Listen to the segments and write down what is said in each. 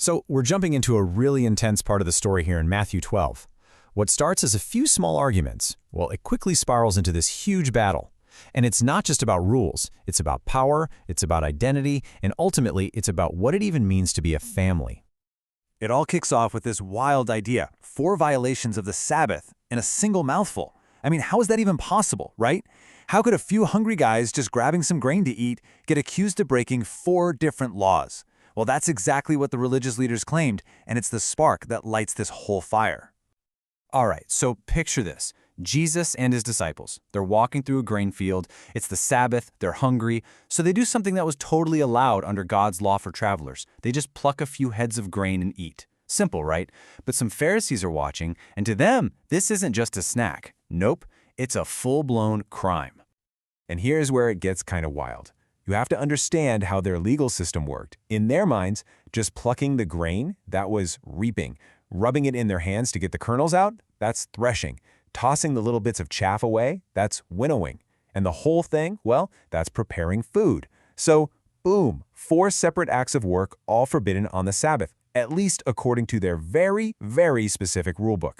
So we're jumping into a really intense part of the story here in Matthew 12. What starts as a few small arguments, well, it quickly spirals into this huge battle. And it's not just about rules, it's about power, it's about identity, and ultimately it's about what it even means to be a family. It all kicks off with this wild idea, 4 violations of the Sabbath in a single mouthful. I mean, how is that even possible, right? How could a few hungry guys just grabbing some grain to eat get accused of breaking 4 different laws? Well, that's exactly what the religious leaders claimed, and it's the spark that lights this whole fire. All right, so picture this. Jesus and his disciples. They're walking through a grain field. It's the Sabbath. They're hungry. So they do something that was totally allowed under God's law for travelers. They just pluck a few heads of grain and eat. Simple, right? But some Pharisees are watching, and to them, this isn't just a snack. Nope, it's a full-blown crime. And here's where it gets kind of wild. You have to understand how their legal system worked. In their minds, just plucking the grain, that was reaping. Rubbing it in their hands to get the kernels out, that's threshing. Tossing the little bits of chaff away, that's winnowing. And the whole thing, well, that's preparing food. So, boom, 4 separate acts of work, all forbidden on the Sabbath, at least according to their very, very specific rulebook.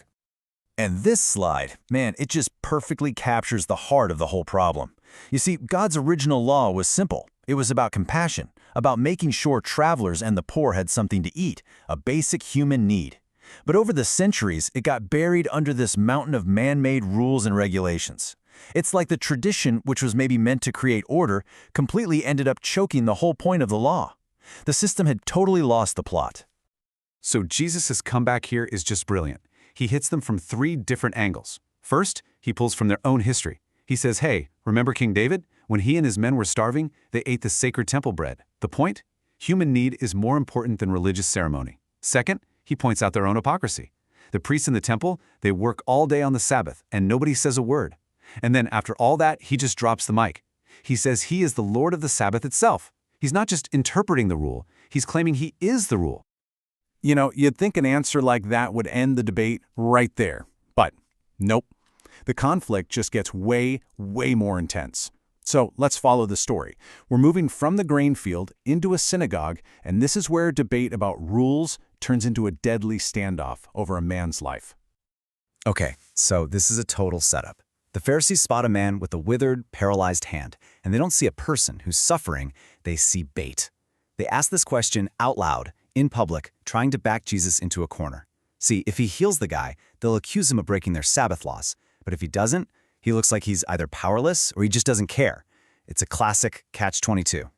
And this slide, man, it just perfectly captures the heart of the whole problem. You see, God's original law was simple. It was about compassion, about making sure travelers and the poor had something to eat, a basic human need. But over the centuries, it got buried under this mountain of man-made rules and regulations. It's like the tradition, which was maybe meant to create order, completely ended up choking the whole point of the law. The system had totally lost the plot. So Jesus' comeback here is just brilliant. He hits them from 3 different angles. First, he pulls from their own history. He says, hey, remember King David? When he and his men were starving, they ate the sacred temple bread. The point? Human need is more important than religious ceremony. Second, he points out their own hypocrisy. The priests in the temple, they work all day on the Sabbath, and nobody says a word. And then after all that, he just drops the mic. He says he is the Lord of the Sabbath itself. He's not just interpreting the rule, he's claiming he is the rule. You know, you'd think an answer like that would end the debate right there. But nope. The conflict just gets way, way more intense. So let's follow the story. We're moving from the grain field into a synagogue, and this is where debate about rules turns into a deadly standoff over a man's life. Okay, so this is a total setup. The Pharisees spot a man with a withered, paralyzed hand, and they don't see a person who's suffering, they see bait. They ask this question out loud, in public, trying to back Jesus into a corner. See, if he heals the guy, they'll accuse him of breaking their Sabbath laws. But if he doesn't, he looks like he's either powerless or he just doesn't care. It's a classic catch-22.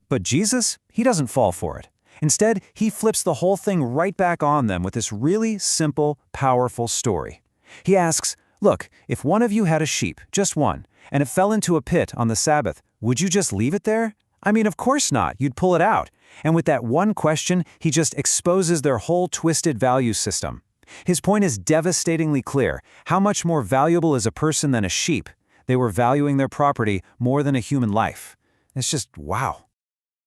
But Jesus, he doesn't fall for it. Instead, he flips the whole thing right back on them with this really simple, powerful story. He asks, look, if one of you had a sheep, just one, and it fell into a pit on the Sabbath, would you just leave it there? I mean, of course not. You'd pull it out. And with that one question, he just exposes their whole twisted value system. His point is devastatingly clear. How much more valuable is a person than a sheep? They were valuing their property more than a human life. It's just wow.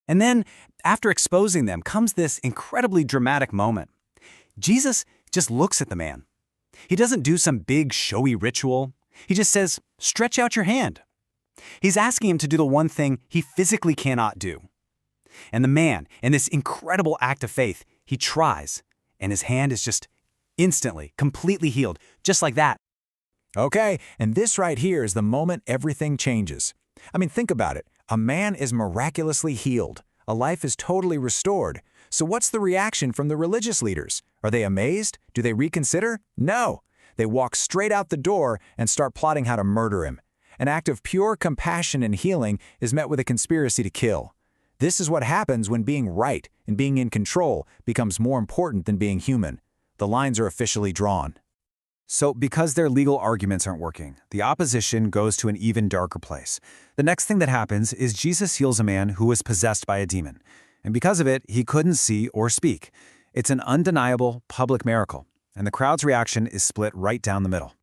And then, after exposing them, comes this incredibly dramatic moment. Jesus just looks at the man. He doesn't do some big, showy ritual. He just says, stretch out your hand. He's asking him to do the one thing he physically cannot do. And the man, in this incredible act of faith, he tries, and his hand is just instantly, completely healed, just like that. Okay, and this right here is the moment everything changes. I mean, think about it. A man is miraculously healed. A life is totally restored. So what's the reaction from the religious leaders? Are they amazed? Do they reconsider? No. They walk straight out the door and start plotting how to murder him. An act of pure compassion and healing is met with a conspiracy to kill. This is what happens when being right and being in control becomes more important than being human. The lines are officially drawn. So because their legal arguments aren't working, the opposition goes to an even darker place. The next thing that happens is Jesus heals a man who was possessed by a demon. And because of it, he couldn't see or speak. It's an undeniable public miracle, and the crowd's reaction is split right down the middle.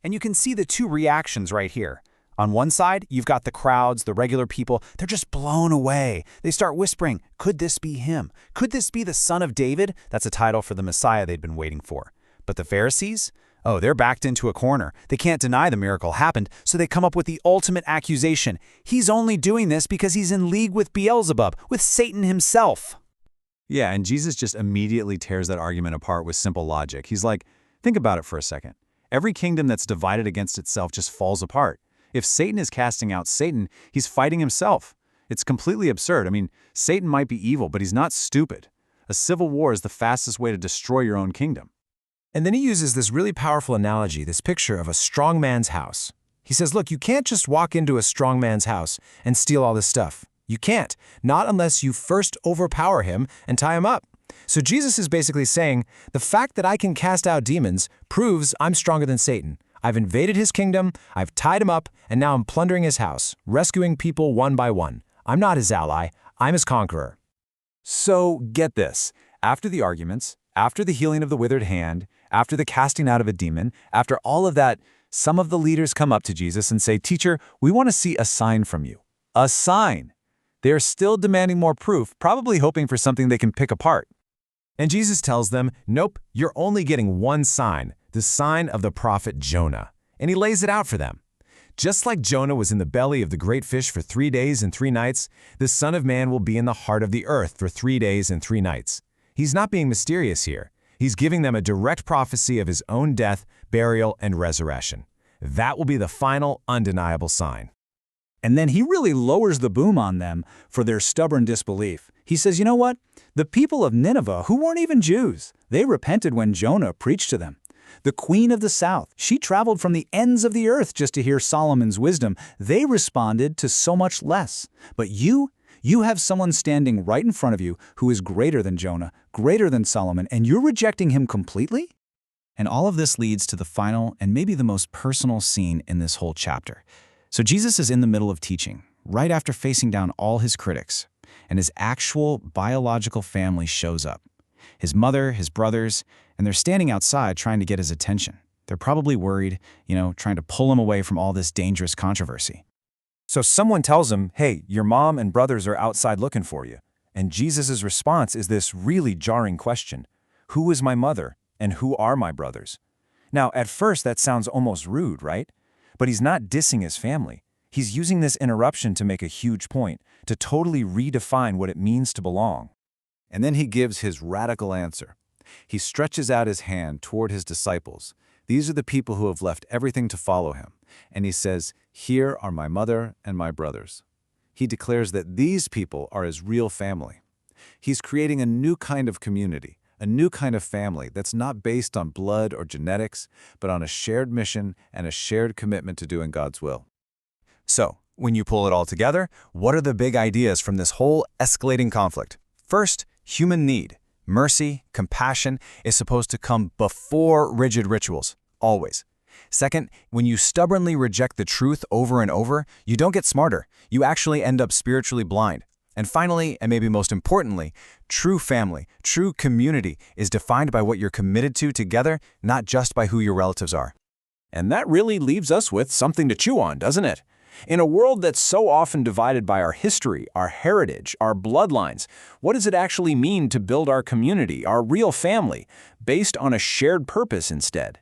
And you can see the 2 reactions right here. On one side, you've got the crowds, the regular people. They're just blown away. They start whispering, could this be him? Could this be the Son of David? That's a title for the Messiah they'd been waiting for. But the Pharisees? Oh, they're backed into a corner. They can't deny the miracle happened, so they come up with the ultimate accusation. He's only doing this because he's in league with Beelzebub, with Satan himself. Yeah, and Jesus just immediately tears that argument apart with simple logic. He's like, think about it for a second. Every kingdom that's divided against itself just falls apart. If Satan is casting out Satan, he's fighting himself. It's completely absurd. I mean, Satan might be evil, but he's not stupid. A civil war is the fastest way to destroy your own kingdom. And then he uses this really powerful analogy, this picture of a strong man's house. He says, look, you can't just walk into a strong man's house and steal all this stuff. You can't, not unless you first overpower him and tie him up. So Jesus is basically saying, the fact that I can cast out demons proves I'm stronger than Satan. I've invaded his kingdom, I've tied him up, and now I'm plundering his house, rescuing people one by one. I'm not his ally, I'm his conqueror. So get this. After the arguments, after the healing of the withered hand, after the casting out of a demon, after all of that, some of the leaders come up to Jesus and say, Teacher, we want to see a sign from you. A sign. They are still demanding more proof, probably hoping for something they can pick apart. And Jesus tells them, nope, you're only getting one sign, the sign of the prophet Jonah. And he lays it out for them. Just like Jonah was in the belly of the great fish for 3 days and 3 nights, the Son of Man will be in the heart of the earth for 3 days and 3 nights. He's not being mysterious here. He's giving them a direct prophecy of his own death, burial, and resurrection. That will be the final, undeniable sign. And then he really lowers the boom on them for their stubborn disbelief. He says, you know what? The people of Nineveh, who weren't even Jews, they repented when Jonah preached to them. The queen of the south, she traveled from the ends of the earth just to hear Solomon's wisdom. They responded to so much less. But you have someone standing right in front of you who is greater than Jonah, greater than Solomon, and you're rejecting him completely? And all of this leads to the final and maybe the most personal scene in this whole chapter. So Jesus is in the middle of teaching, right after facing down all his critics, and his actual biological family shows up. His mother, his brothers, and they're standing outside trying to get his attention. They're probably worried, trying to pull him away from all this dangerous controversy. So someone tells him, hey, your mom and brothers are outside looking for you. And Jesus' response is this really jarring question. Who is my mother and who are my brothers? Now, at first that sounds almost rude, right? But he's not dissing his family. He's using this interruption to make a huge point, to totally redefine what it means to belong. And then he gives his radical answer. He stretches out his hand toward his disciples. These are the people who have left everything to follow him. And he says, here are my mother and my brothers. He declares that these people are his real family. He's creating a new kind of community, a new kind of family that's not based on blood or genetics, but on a shared mission and a shared commitment to doing God's will. So, when you pull it all together, what are the big ideas from this whole escalating conflict? First, human need. Mercy, compassion is supposed to come before rigid rituals, always. Second, when you stubbornly reject the truth over and over, you don't get smarter. You actually end up spiritually blind. And finally, and maybe most importantly, true family, true community is defined by what you're committed to together, not just by who your relatives are. And that really leaves us with something to chew on, doesn't it? In a world that's so often divided by our history, our heritage, our bloodlines, what does it actually mean to build our community, our real family, based on a shared purpose instead?